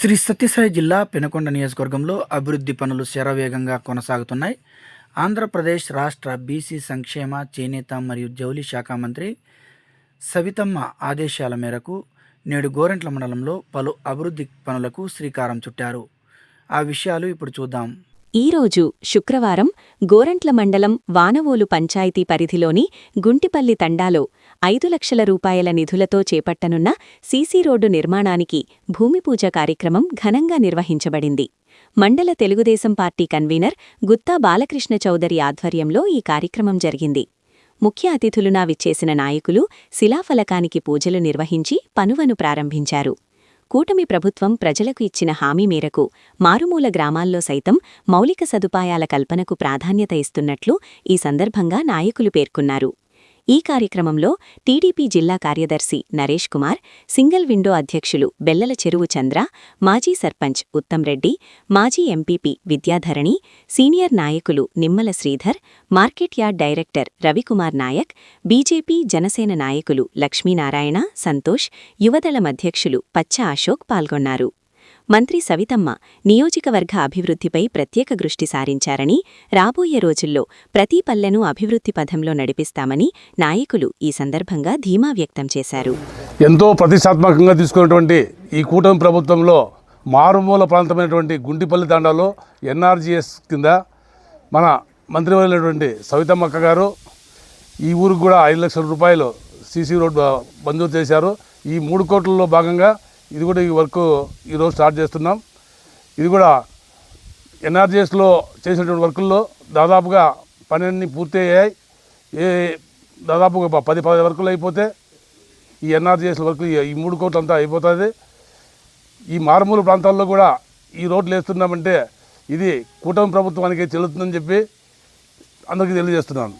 శ్రీ సత్యసాయి జిల్లా పెనుకొండ నియోజకవర్గంలో అభివృద్ధి పనులు శరవేగంగా కొనసాగుతున్నాయి. ఆంధ్రప్రదేశ్ రాష్ట్ర బీసీ సంక్షేమ, చేనేత మరియు జౌళి శాఖ మంత్రి సవితమ్మ ఆదేశాల మేరకు నేడు గోరంట్ల మండలంలో పలు అభివృద్ధి పనులకు శ్రీకారం చుట్టారు. ఆ విషయాలు ఇప్పుడు చూద్దాం. ఈరోజు శుక్రవారం గోరంట్ల మండలం వానవోలు పంచాయతీ పరిధిలోని గుంటిపల్లి తండాలో 5 లక్షల రూపాయల నిధులతో చేపట్టనున్న సీసీ రోడ్డు నిర్మాణానికి భూమిపూజ కార్యక్రమం ఘనంగా నిర్వహించబడింది. మండల తెలుగుదేశం పార్టీ కన్వీనర్ గుత్తా బాలకృష్ణ చౌదరి ఆధ్వర్యంలో ఈ కార్యక్రమం జరిగింది. ముఖ్య అతిథులుగా విచ్చేసిన నాయకులు శిలాఫలకానికి పూజలు నిర్వహించి పనువను ప్రారంభించారు. కూటమి ప్రభుత్వం ప్రజలకు ఇచ్చిన హామీ మేరకు మారుమూల గ్రామాల్లో సైతం మౌలిక సదుపాయాల కల్పనకు ప్రాధాన్యత ఇస్తున్నట్లు ఈ సందర్భంగా నాయకులు పేర్కొన్నారు. ఈ కార్యక్రమంలో టీడీపీ జిల్లా కార్యదర్శి నరేష్ కుమార్, సింగిల్ విండో అధ్యక్షులు బెల్లల చెరువు చంద్ర, మాజీ సర్పంచ్ ఉత్తంరెడ్డి, మాజీ ఎంపీపీ విద్యాధరణి, సీనియర్ నాయకులు Nimmala Sridhar, market yard director Ravikumar Nayak, BJP Janasena నాయకులు లక్ష్మీనారాయణ, సంతోష్, యువదళం అధ్యక్షులు పచ్చ అశోక్ పాల్గొన్నారు. మంత్రి సవితమ్మ నియోజకవర్గ అభివృద్ధిపై ప్రత్యేక దృష్టి సారించారని, రాబోయే రోజుల్లో ప్రతి పల్లెను అభివృద్ధి పథంలో నడిపిస్తామని నాయకులు ఈ సందర్భంగా ధీమా వ్యక్తం చేశారు. ఎంతో ప్రతిష్టాత్మకంగా తీసుకున్నటువంటి ఈ కూటమి ప్రభుత్వంలో మారుమూల ప్రాంతమైనటువంటి గుంటిపల్లి తండాలో ఎన్ఆర్జీఎస్ కింద మన మంత్రివర్యులైనటువంటి సవితమ్మ అక్క గారు ఈ ఊరికి కూడా 5 లక్షల రూపాయలు సీసీ రోడ్డు మంజూరు చేశారు. ఈ 3 కోట్లలో భాగంగా ఇది కూడా ఈ వర్క్ ఈరోజు స్టార్ట్ చేస్తున్నాం. ఇది కూడా ఎన్ఆర్జీఎస్లో చేసినటువంటి వర్కుల్లో దాదాపుగా పనులన్నీ పూర్తి అయ్యాయి. దాదాపుగా 10 వర్కులు అయిపోతే ఈ ఎన్ఆర్జీఎస్ వర్కులు ఈ 3 కోట్లు అంతా అయిపోతుంది. ఈ మారుమూల ప్రాంతాల్లో కూడా ఈ రోడ్లు వేస్తున్నామంటే ఇది కూటమి ప్రభుత్వానికి చెల్లుతుందని చెప్పి అందరికీ తెలియజేస్తున్నాను.